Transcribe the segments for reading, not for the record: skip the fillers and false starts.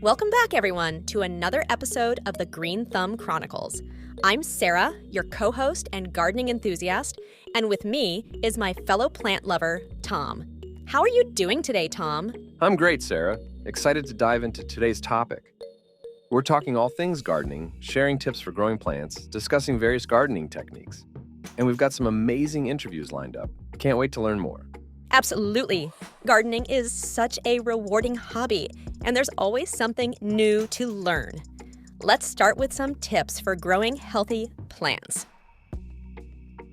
Welcome back, everyone, to another episode of the Green Thumb Chronicles. I'm Sarah, your co-host and gardening enthusiast, and with me is my fellow plant lover, Tom. How are you doing today, Tom? I'm great, Sarah. Excited to dive into today's topic. We're talking all things gardening, sharing tips for growing plants, discussing various gardening techniques. And we've got some amazing interviews lined up. Can't wait to learn more. Absolutely. Gardening is such a rewarding hobby, and there's always something new to learn. Let's start with some tips for growing healthy plants.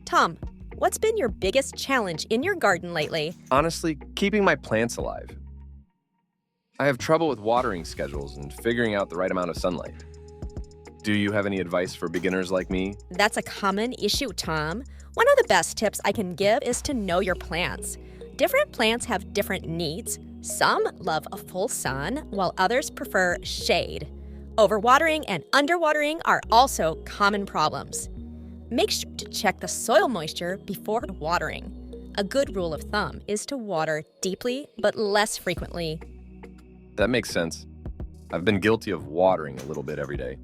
Tom, what's been your biggest challenge in your garden lately? Honestly, keeping my plants alive. I have trouble with watering schedules and figuring out the right amount of sunlight. Do you have any advice for beginners like me? That's a common issue, Tom. One of the best tips I can give is to know your plants. Different plants have different needs. Some love a full sun, while others prefer shade. Overwatering and underwatering are also common problems. Make sure to check the soil moisture before watering. A good rule of thumb is to water deeply but less frequently. That makes sense. I've been guilty of watering a little bit every day.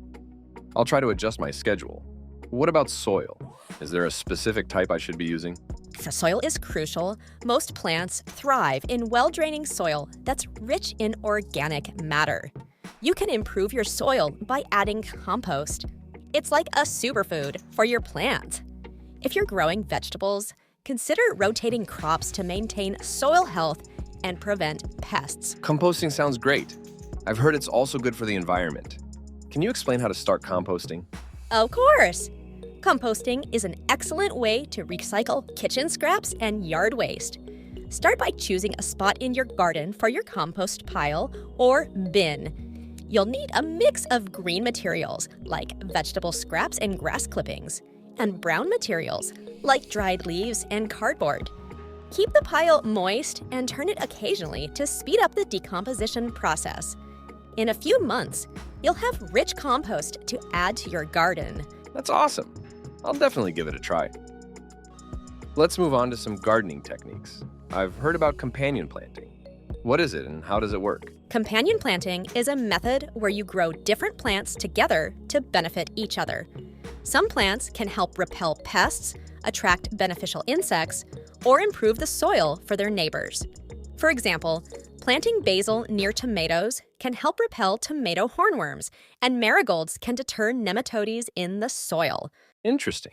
I'll try to adjust my schedule. What about soil? Is there a specific type I should be using? The soil is crucial. Most plants thrive in well-draining soil that's rich in organic matter. You can improve your soil by adding compost. It's like a superfood for your plant. If you're growing vegetables, consider rotating crops to maintain soil health and prevent pests. Composting sounds great. I've heard it's also good for the environment. Can you explain how to start composting? Of course! Composting is an excellent way to recycle kitchen scraps and yard waste. Start by choosing a spot in your garden for your compost pile or bin. You'll need a mix of green materials like vegetable scraps and grass clippings, and brown materials like dried leaves and cardboard. Keep the pile moist and turn it occasionally to speed up the decomposition process. In a few months, you'll have rich compost to add to your garden. That's awesome. I'll definitely give it a try. Let's move on to some gardening techniques. I've heard about companion planting. What is it and how does it work? Companion planting is a method where you grow different plants together to benefit each other. Some plants can help repel pests, attract beneficial insects, or improve the soil for their neighbors. For example, planting basil near tomatoes can help repel tomato hornworms, and marigolds can deter nematodes in the soil. Interesting.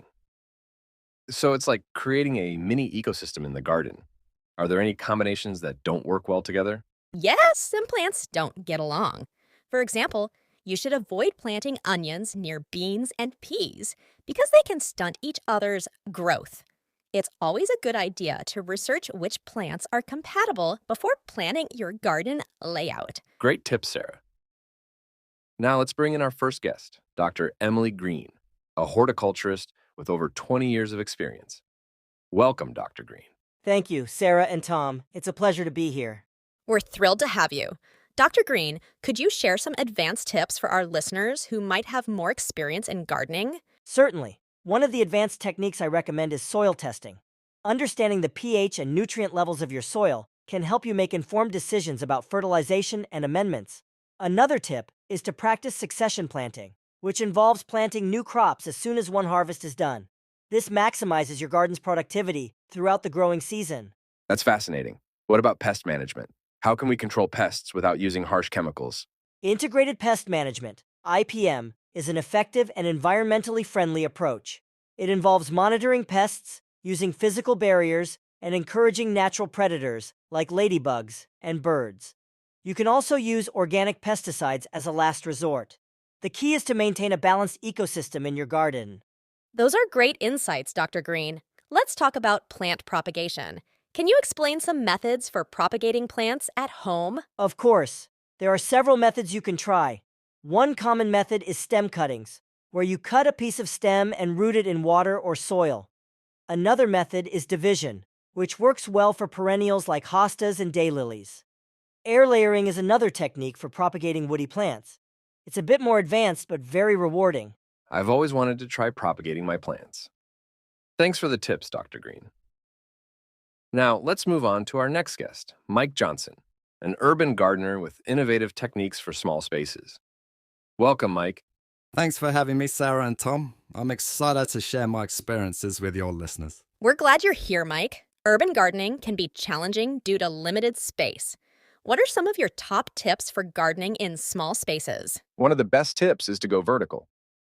So it's like creating a mini ecosystem in the garden. Are there any combinations that don't work well together? Yes, some plants don't get along. For example, you should avoid planting onions near beans and peas because they can stunt each other's growth. It's always a good idea to research which plants are compatible before planning your garden layout. Great tip, Sarah. Now let's bring in our first guest, Dr. Emily Green, a horticulturist with over 20 years of experience. Welcome, Dr. Green. Thank you, Sarah and Tom. It's a pleasure to be here. We're thrilled to have you. Dr. Green, could you share some advanced tips for our listeners who might have more experience in gardening? Certainly. One of the advanced techniques I recommend is soil testing. Understanding the pH and nutrient levels of your soil can help you make informed decisions about fertilization and amendments. Another tip is to practice succession planting, which involves planting new crops as soon as one harvest is done. This maximizes your garden's productivity throughout the growing season. That's fascinating. What about pest management? How can we control pests without using harsh chemicals? Integrated pest management, IPM, is an effective and environmentally friendly approach. It involves monitoring pests, using physical barriers, and encouraging natural predators like ladybugs and birds. You can also use organic pesticides as a last resort. The key is to maintain a balanced ecosystem in your garden. Those are great insights, Dr. Green. Let's talk about plant propagation. Can you explain some methods for propagating plants at home? Of course, there are several methods you can try. One common method is stem cuttings, where you cut a piece of stem and root it in water or soil. Another method is division, which works well for perennials like hostas and daylilies. Air layering is another technique for propagating woody plants. It's a bit more advanced but very rewarding. I've always wanted to try propagating my plants. Thanks for the tips, Dr. Green. Now, let's move on to our next guest, Mike Johnson, an urban gardener with innovative techniques for small spaces. Welcome, Mike. Thanks for having me, Sarah and Tom. I'm excited to share my experiences with your listeners. We're glad you're here, Mike. Urban gardening can be challenging due to limited space. What are some of your top tips for gardening in small spaces? One of the best tips is to go vertical.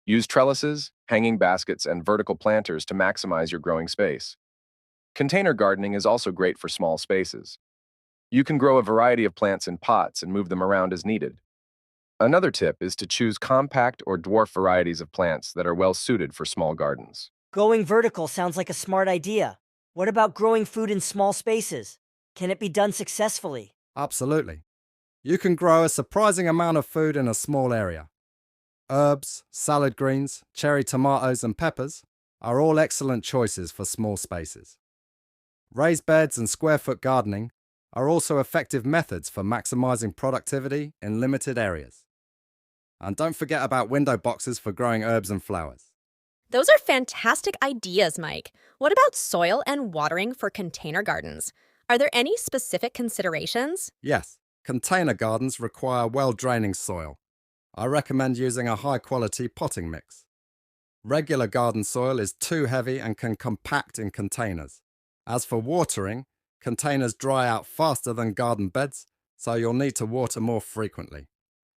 Use trellises, hanging baskets, and vertical planters to maximize your growing space. Container gardening is also great for small spaces. You can grow a variety of plants in pots and move them around as needed. Another tip is to choose compact or dwarf varieties of plants that are well suited for small gardens. Going vertical sounds like a smart idea. What about growing food in small spaces? Can it be done successfully? Absolutely. You can grow a surprising amount of food in a small area. Herbs, salad greens, cherry tomatoes, and peppers are all excellent choices for small spaces. Raised beds and square-foot gardening are also effective methods for maximizing productivity in limited areas. And don't forget about window boxes for growing herbs and flowers. Those are fantastic ideas, Mike. What about soil and watering for container gardens? Are there any specific considerations? Yes, container gardens require well-draining soil. I recommend using a high-quality potting mix. Regular garden soil is too heavy and can compact in containers. As for watering, containers dry out faster than garden beds, so you'll need to water more frequently.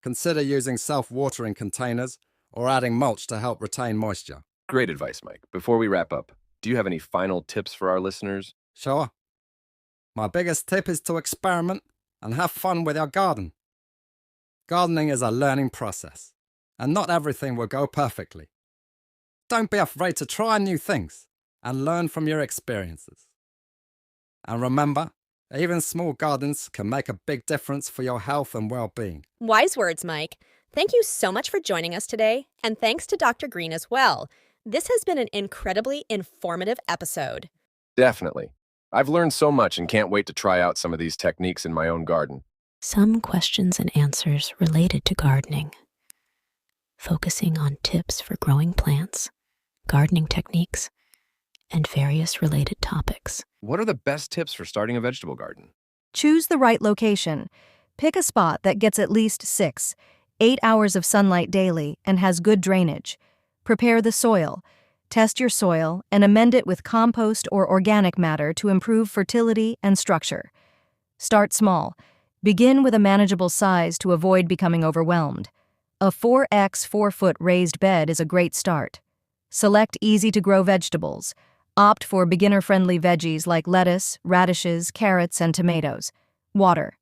Consider using self-watering containers or adding mulch to help retain moisture. Great advice, Mike. Before we wrap up, do you have any final tips for our listeners? Sure. My biggest tip is to experiment and have fun with your garden. Gardening is a learning process, and not everything will go perfectly. Don't be afraid to try new things and learn from your experiences. And remember, even small gardens can make a big difference for your health and well-being. Wise words, Mike. Thank you so much for joining us today, and thanks to Dr. Green as well. This has been an incredibly informative episode. Definitely. I've learned so much and can't wait to try out some of these techniques in my own garden. Some questions and answers related to gardening, focusing on tips for growing plants, gardening techniques, and various related topics. What are the best tips for starting a vegetable garden? Choose the right location. Pick a spot that gets at least 6-8 hours of sunlight daily and has good drainage. Prepare the soil. Test your soil and amend it with compost or organic matter to improve fertility and structure. Start small. Begin with a manageable size to avoid becoming overwhelmed. A 4x 4-foot raised bed is a great start. Select easy-to-grow vegetables. Opt for beginner-friendly veggies like lettuce, radishes, carrots, and tomatoes. Water.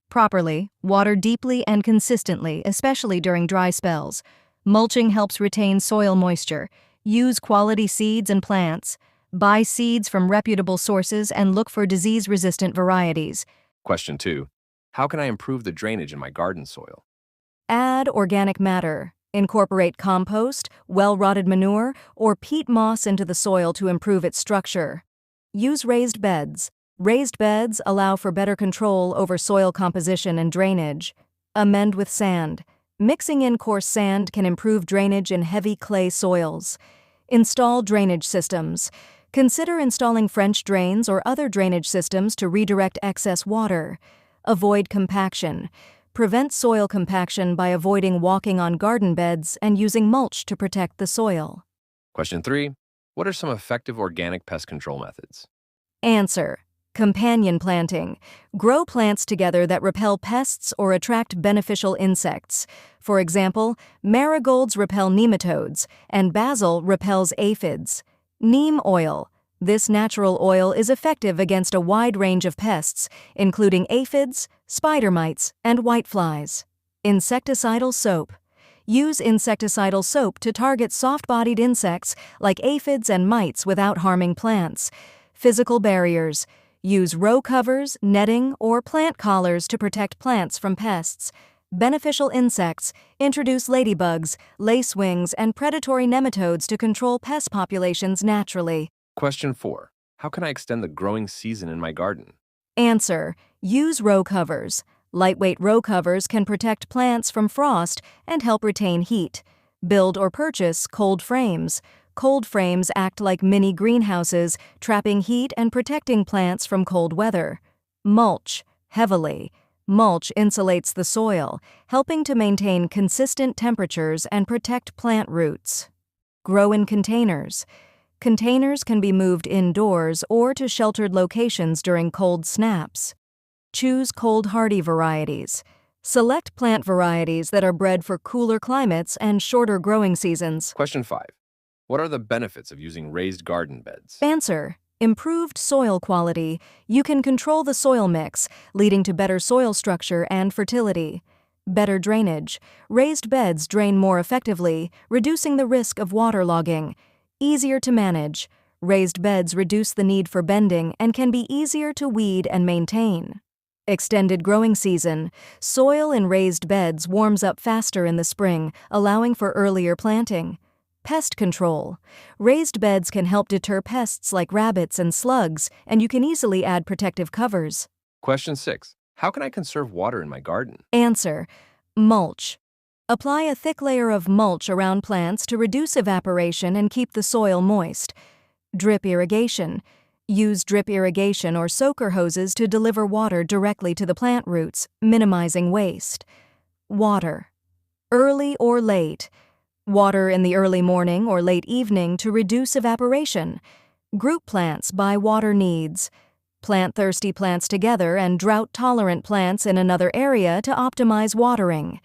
Properly, water deeply and consistently, especially during dry spells. Mulching helps retain soil moisture. Use quality seeds and plants. Buy seeds from reputable sources and look for disease-resistant varieties. Question 2. How can I improve the drainage in my garden soil? Add organic matter. Incorporate compost, well-rotted manure, or peat moss into the soil to improve its structure. Use raised beds. Raised beds allow for better control over soil composition and drainage. Amend with sand. Mixing in coarse sand can improve drainage in heavy clay soils. Install drainage systems. Consider installing French drains or other drainage systems to redirect excess water. Avoid compaction. Prevent soil compaction by avoiding walking on garden beds and using mulch to protect the soil. Question 3. What are some effective organic pest control methods? Answer. Companion planting. Grow plants together that repel pests or attract beneficial insects. For example, marigolds repel nematodes, and basil repels aphids. Neem oil. This natural oil is effective against a wide range of pests, including aphids, spider mites, and whiteflies. Insecticidal soap. Use insecticidal soap to target soft-bodied insects like aphids and mites without harming plants. Physical barriers. Use row covers, netting, or plant collars to protect plants from pests. Beneficial insects. Introduce ladybugs, lacewings, and predatory nematodes to control pest populations naturally. Question 4. How can I extend the growing season in my garden? Answer. Use row covers. Lightweight row covers can protect plants from frost and help retain heat. Build or purchase cold frames. Cold frames act like mini greenhouses, trapping heat and protecting plants from cold weather. Mulch. Heavily. Mulch insulates the soil, helping to maintain consistent temperatures and protect plant roots. Grow in containers. Containers can be moved indoors or to sheltered locations during cold snaps. Choose cold-hardy varieties. Select plant varieties that are bred for cooler climates and shorter growing seasons. Question 5. What are the benefits of using raised garden beds? Answer: improved soil quality. You can control the soil mix, leading to better soil structure and fertility. Better drainage. Raised beds drain more effectively, reducing the risk of waterlogging. Easier to manage. Raised beds reduce the need for bending and can be easier to weed and maintain. Extended growing season. Soil in raised beds warms up faster in the spring, allowing for earlier planting. Pest control. Raised beds can help deter pests like rabbits and slugs, and you can easily add protective covers. Question 6. How can I conserve water in my garden? Answer: mulch. Apply a thick layer of mulch around plants to reduce evaporation and keep the soil moist. Drip irrigation. Use drip irrigation or soaker hoses to deliver water directly to the plant roots, minimizing waste. Water. Early or late. Water in the early morning or late evening to reduce evaporation. Group plants by water needs. Plant thirsty plants together and drought-tolerant plants in another area to optimize watering.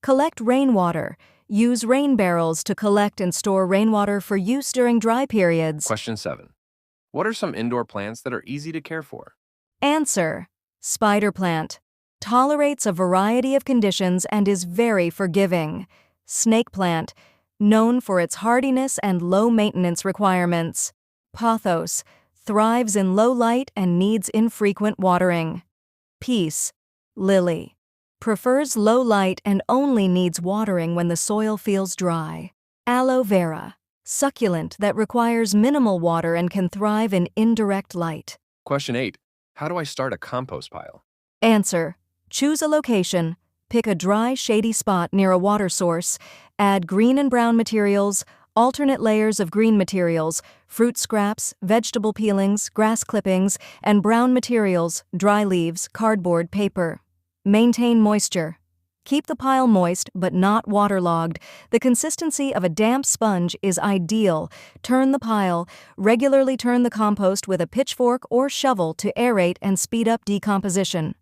Collect rainwater. Use rain barrels to collect and store rainwater for use during dry periods. Question 7. What are some indoor plants that are easy to care for? Answer: spider plant. Tolerates a variety of conditions and is very forgiving. Snake plant. Known for its hardiness and low maintenance requirements. Pothos. Thrives in low light and needs infrequent watering. Peace. Lily. Prefers low light and only needs watering when the soil feels dry. Aloe vera. Succulent that requires minimal water and can thrive in indirect light. Question 8. How do I start a compost pile? Answer: choose a location. Pick a dry, shady spot near a water source. Add green and brown materials, alternate layers of green materials, fruit scraps, vegetable peelings, grass clippings, and brown materials, dry leaves, cardboard, paper. Maintain moisture. Keep the pile moist but not waterlogged. The consistency of a damp sponge is ideal. Turn the pile. Regularly turn the compost with a pitchfork or shovel to aerate and speed up decomposition.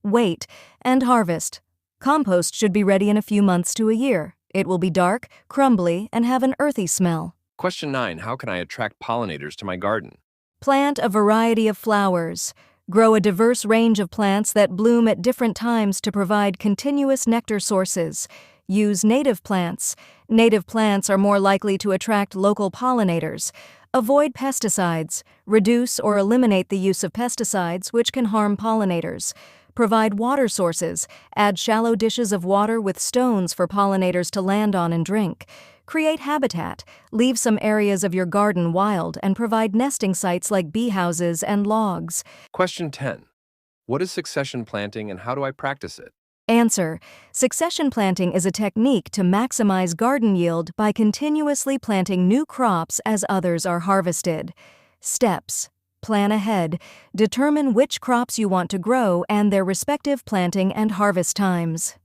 Wait and harvest. Compost should be ready in a few months to a year. It will be dark, crumbly, and have an earthy smell. Question 9. How can I attract pollinators to my garden? Plant a variety of flowers. Grow a diverse range of plants that bloom at different times to provide continuous nectar sources. Use native plants. Native plants are more likely to attract local pollinators. Avoid pesticides. Reduce or eliminate the use of pesticides, which can harm pollinators. Provide water sources. Add shallow dishes of water with stones for pollinators to land on and drink. Create habitat. Leave some areas of your garden wild and provide nesting sites like bee houses and logs. Question 10. What is succession planting and how do I practice it? Answer: succession planting is a technique to maximize garden yield by continuously planting new crops as others are harvested. Steps: plan ahead. Determine which crops you want to grow and their respective planting and harvest times.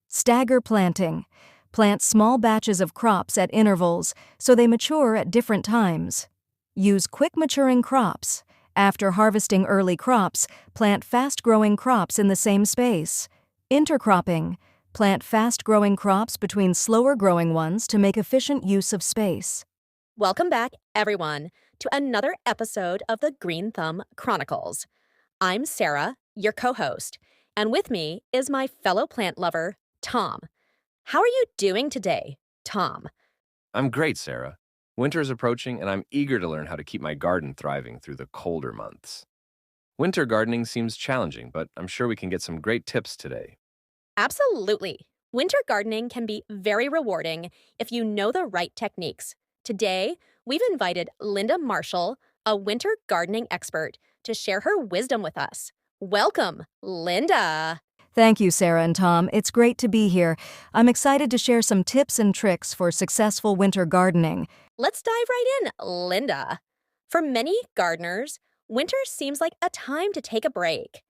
Stagger planting. Plant small batches of crops at intervals so they mature at different times. Use quick maturing crops. After harvesting early crops, plant fast-growing crops in the same space. Intercropping. Plant fast-growing crops between slower-growing ones to make efficient use of space. Welcome back, everyone, to another episode of the Green Thumb Chronicles. I'm Sarah, your co-host, and with me is my fellow plant lover, Tom. How are you doing today, Tom? I'm great, Sarah. Winter is approaching, and I'm eager to learn how to keep my garden thriving through the colder months. Winter gardening seems challenging, but I'm sure we can get some great tips today. Absolutely. Winter gardening can be very rewarding if you know the right techniques. Today, we've invited Linda Marshall, a winter gardening expert, to share her wisdom with us. Welcome, Linda. Thank you, Sarah and Tom. It's great to be here. I'm excited to share some tips and tricks for successful winter gardening. Let's dive right in, Linda. For many gardeners, winter seems like a time to take a break.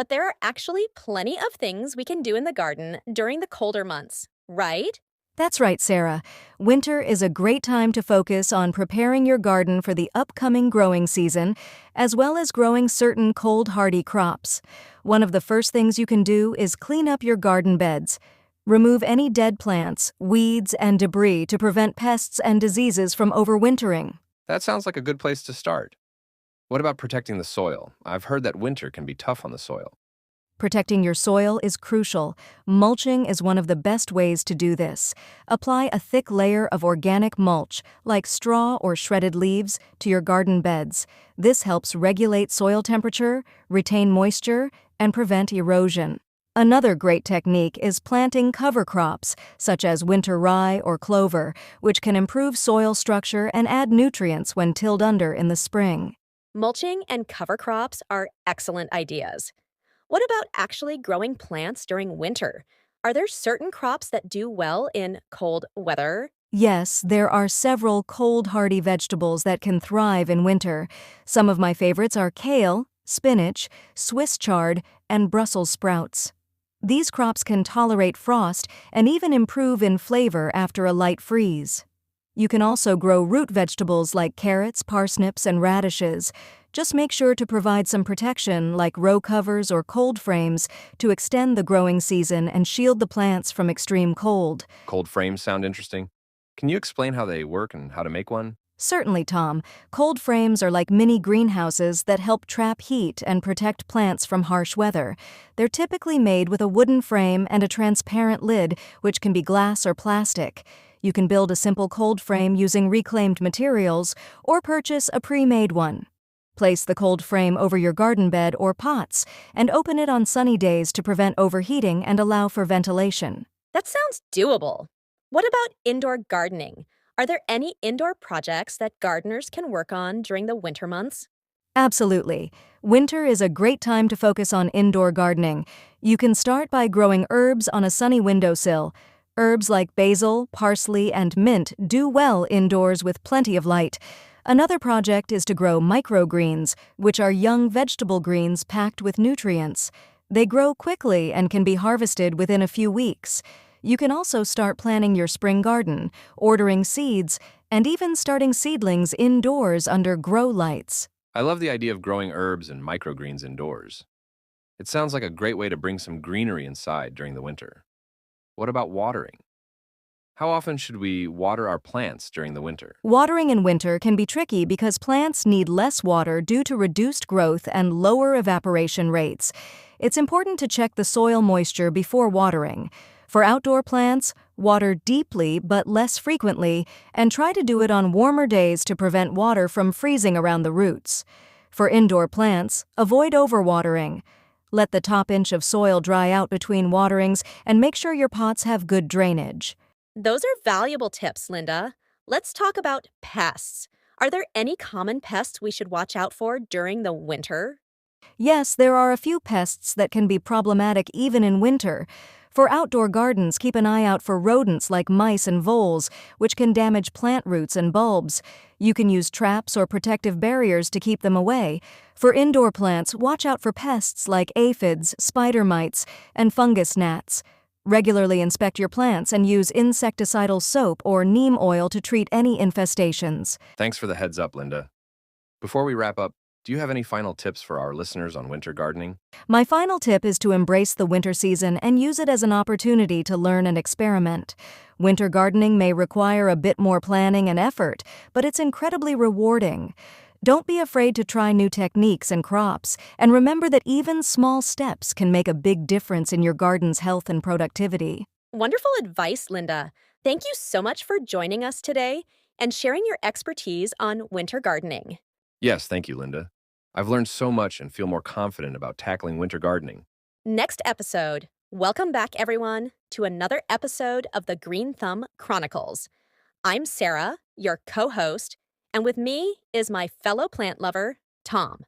but there are actually plenty of things we can do in the garden during the colder months, right? That's right, Sarah. Winter is a great time to focus on preparing your garden for the upcoming growing season, as well as growing certain cold-hardy crops. One of the first things you can do is clean up your garden beds. Remove any dead plants, weeds, and debris to prevent pests and diseases from overwintering. That sounds like a good place to start. What about protecting the soil? I've heard that winter can be tough on the soil. Protecting your soil is crucial. Mulching is one of the best ways to do this. Apply a thick layer of organic mulch, like straw or shredded leaves, to your garden beds. This helps regulate soil temperature, retain moisture, and prevent erosion. Another great technique is planting cover crops, such as winter rye or clover, which can improve soil structure and add nutrients when tilled under in the spring. Mulching and cover crops are excellent ideas. What about actually growing plants during winter? Are there certain crops that do well in cold weather? Yes, there are several cold-hardy vegetables that can thrive in winter. Some of my favorites are kale, spinach, Swiss chard, and Brussels sprouts. These crops can tolerate frost and even improve in flavor after a light freeze. You can also grow root vegetables like carrots, parsnips, and radishes. Just make sure to provide some protection like row covers or cold frames to extend the growing season and shield the plants from extreme cold. Cold frames sound interesting. Can you explain how they work and how to make one? Certainly, Tom. Cold frames are like mini greenhouses that help trap heat and protect plants from harsh weather. They're typically made with a wooden frame and a transparent lid, which can be glass or plastic. You can build a simple cold frame using reclaimed materials or purchase a pre-made one. Place the cold frame over your garden bed or pots and open it on sunny days to prevent overheating and allow for ventilation. That sounds doable. What about indoor gardening? Are there any indoor projects that gardeners can work on during the winter months? Absolutely. Winter is a great time to focus on indoor gardening. You can start by growing herbs on a sunny windowsill. Herbs like basil, parsley, and mint do well indoors with plenty of light. Another project is to grow microgreens, which are young vegetable greens packed with nutrients. They grow quickly and can be harvested within a few weeks. You can also start planning your spring garden, ordering seeds, and even starting seedlings indoors under grow lights. I love the idea of growing herbs and microgreens indoors. It sounds like a great way to bring some greenery inside during the winter. What about watering? How often should we water our plants during the winter? Watering in winter can be tricky because plants need less water due to reduced growth and lower evaporation rates. It's important to check the soil moisture before watering. For outdoor plants, water deeply but less frequently, and try to do it on warmer days to prevent water from freezing around the roots. For indoor plants, avoid overwatering. Let the top inch of soil dry out between waterings and make sure your pots have good drainage. Those are valuable tips, Linda. Let's talk about pests. Are there any common pests we should watch out for during the winter? Yes, there are a few pests that can be problematic even in winter. For outdoor gardens, keep an eye out for rodents like mice and voles, which can damage plant roots and bulbs. You can use traps or protective barriers to keep them away. For indoor plants, watch out for pests like aphids, spider mites, and fungus gnats. Regularly inspect your plants and use insecticidal soap or neem oil to treat any infestations. Thanks for the heads up, Linda. Before we wrap up, do you have any final tips for our listeners on winter gardening? My final tip is to embrace the winter season and use it as an opportunity to learn and experiment. Winter gardening may require a bit more planning and effort, but it's incredibly rewarding. Don't be afraid to try new techniques and crops, and remember that even small steps can make a big difference in your garden's health and productivity. Wonderful advice, Linda. Thank you so much for joining us today and sharing your expertise on winter gardening. Yes, thank you, Linda. I've learned so much and feel more confident about tackling winter gardening. Next episode, welcome back, everyone, to another episode of the Green Thumb Chronicles. I'm Sarah, your co-host, and with me is my fellow plant lover, Tom.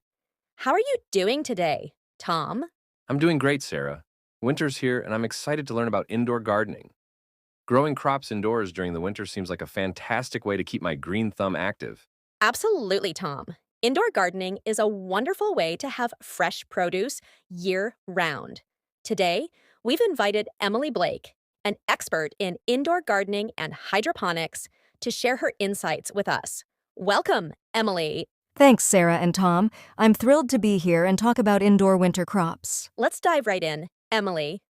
How are you doing today, Tom? I'm doing great, Sarah. Winter's here, and I'm excited to learn about indoor gardening. Growing crops indoors during the winter seems like a fantastic way to keep my green thumb active. Absolutely, Tom. Indoor gardening is a wonderful way to have fresh produce year-round. Today, we've invited Emily Blake, an expert in indoor gardening and hydroponics, to share her insights with us. Welcome, Emily. Thanks, Sarah and Tom. I'm thrilled to be here and talk about indoor winter crops. Let's dive right in. Emily,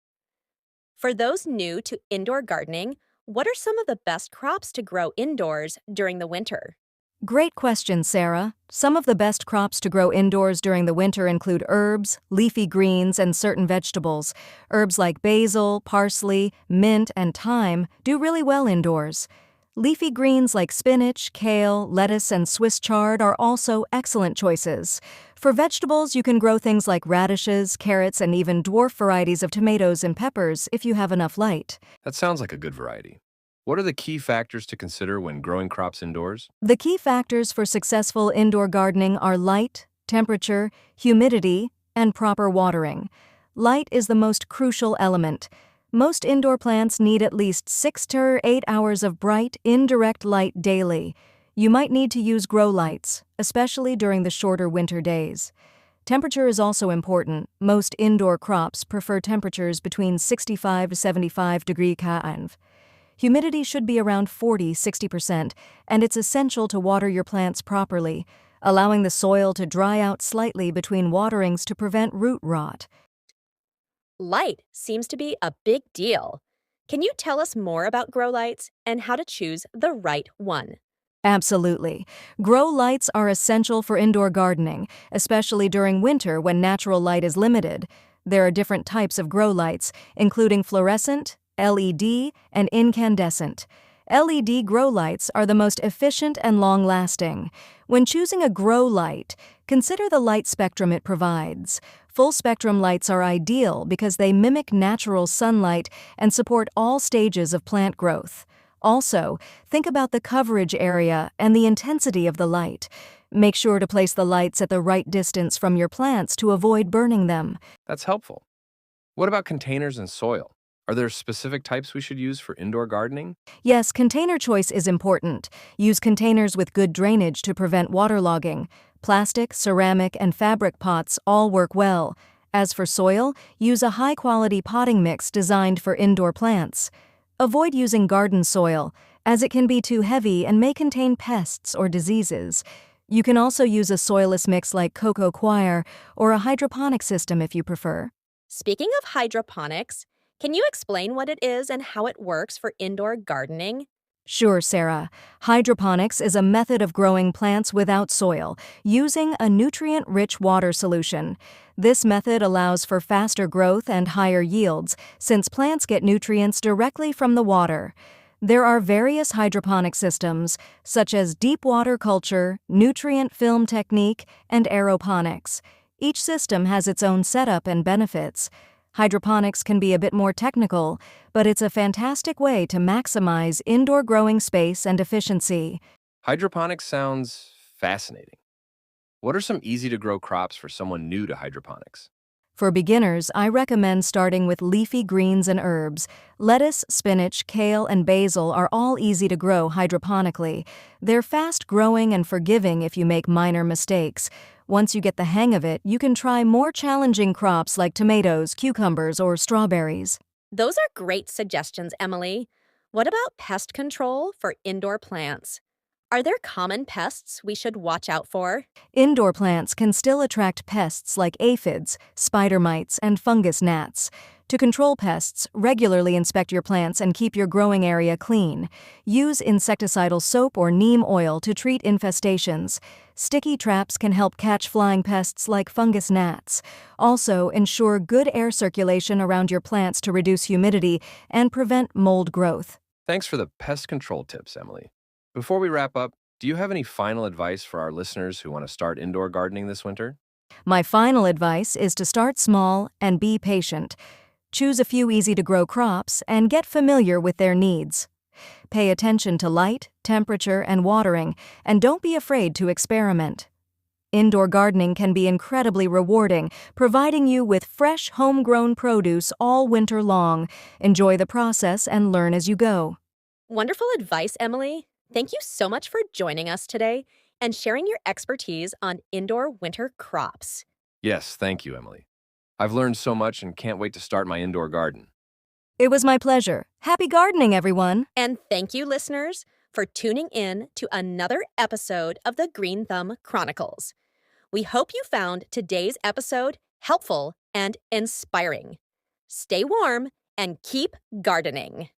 for those new to indoor gardening, what are some of the best crops to grow indoors during the winter? Great question, Sarah. Some of the best crops to grow indoors during the winter include herbs, leafy greens, and certain vegetables. Herbs like basil, parsley, mint, and thyme do really well indoors. Leafy greens like spinach, kale, lettuce, and Swiss chard are also excellent choices. For vegetables, you can grow things like radishes, carrots, and even dwarf varieties of tomatoes and peppers if you have enough light. That sounds like a good variety. What are the key factors to consider when growing crops indoors? The key factors for successful indoor gardening are light, temperature, humidity, and proper watering. Light is the most crucial element. Most indoor plants need at least 6 to 8 hours of bright, indirect light daily. You might need to use grow lights, especially during the shorter winter days. Temperature is also important. Most indoor crops prefer temperatures between 65 to 75 degrees Celsius. Humidity should be around 40–60%, and it's essential to water your plants properly, allowing the soil to dry out slightly between waterings to prevent root rot. Light seems to be a big deal. Can you tell us more about grow lights and how to choose the right one? Absolutely. Grow lights are essential for indoor gardening, especially during winter when natural light is limited. There are different types of grow lights, including fluorescent, LED, and incandescent. LED grow lights are the most efficient and long-lasting. When choosing a grow light, consider the light spectrum it provides. Full-spectrum lights are ideal because they mimic natural sunlight and support all stages of plant growth. Also, think about the coverage area and the intensity of the light. Make sure to place the lights at the right distance from your plants to avoid burning them. That's helpful. What about containers and soil? Are there specific types we should use for indoor gardening? Yes, container choice is important. Use containers with good drainage to prevent waterlogging. Plastic, ceramic, and fabric pots all work well. As for soil, use a high-quality potting mix designed for indoor plants. Avoid using garden soil, as it can be too heavy and may contain pests or diseases. You can also use a soilless mix like cocoa coir or a hydroponic system if you prefer. Speaking of hydroponics, can you explain what it is and how it works for indoor gardening? Sure, Sarah. Hydroponics is a method of growing plants without soil, using a nutrient-rich water solution. This method allows for faster growth and higher yields, since plants get nutrients directly from the water. There are various hydroponic systems, such as deep water culture, nutrient film technique, and aeroponics. Each system has its own setup and benefits. Hydroponics can be a bit more technical, but it's a fantastic way to maximize indoor growing space and efficiency. Hydroponics sounds fascinating. What are some easy-to-grow crops for someone new to hydroponics? For beginners, I recommend starting with leafy greens and herbs. Lettuce, spinach, kale, and basil are all easy to grow hydroponically. They're fast-growing and forgiving if you make minor mistakes. Once you get the hang of it, you can try more challenging crops like tomatoes, cucumbers, or strawberries. Those are great suggestions, Emily. What about pest control for indoor plants? Are there common pests we should watch out for? Indoor plants can still attract pests like aphids, spider mites, and fungus gnats. To control pests, regularly inspect your plants and keep your growing area clean. Use insecticidal soap or neem oil to treat infestations. Sticky traps can help catch flying pests like fungus gnats. Also, ensure good air circulation around your plants to reduce humidity and prevent mold growth. Thanks for the pest control tips, Emily. Before we wrap up, do you have any final advice for our listeners who want to start indoor gardening this winter? My final advice is to start small and be patient. Choose a few easy-to-grow crops and get familiar with their needs. Pay attention to light, temperature, and watering, and don't be afraid to experiment. Indoor gardening can be incredibly rewarding, providing you with fresh, homegrown produce all winter long. Enjoy the process and learn as you go. Wonderful advice, Emily. Thank you so much for joining us today and sharing your expertise on indoor winter crops. Yes, thank you, Emily. I've learned so much and can't wait to start my indoor garden. It was my pleasure. Happy gardening, everyone. And thank you, listeners, for tuning in to another episode of the Green Thumb Chronicles. We hope you found today's episode helpful and inspiring. Stay warm and keep gardening.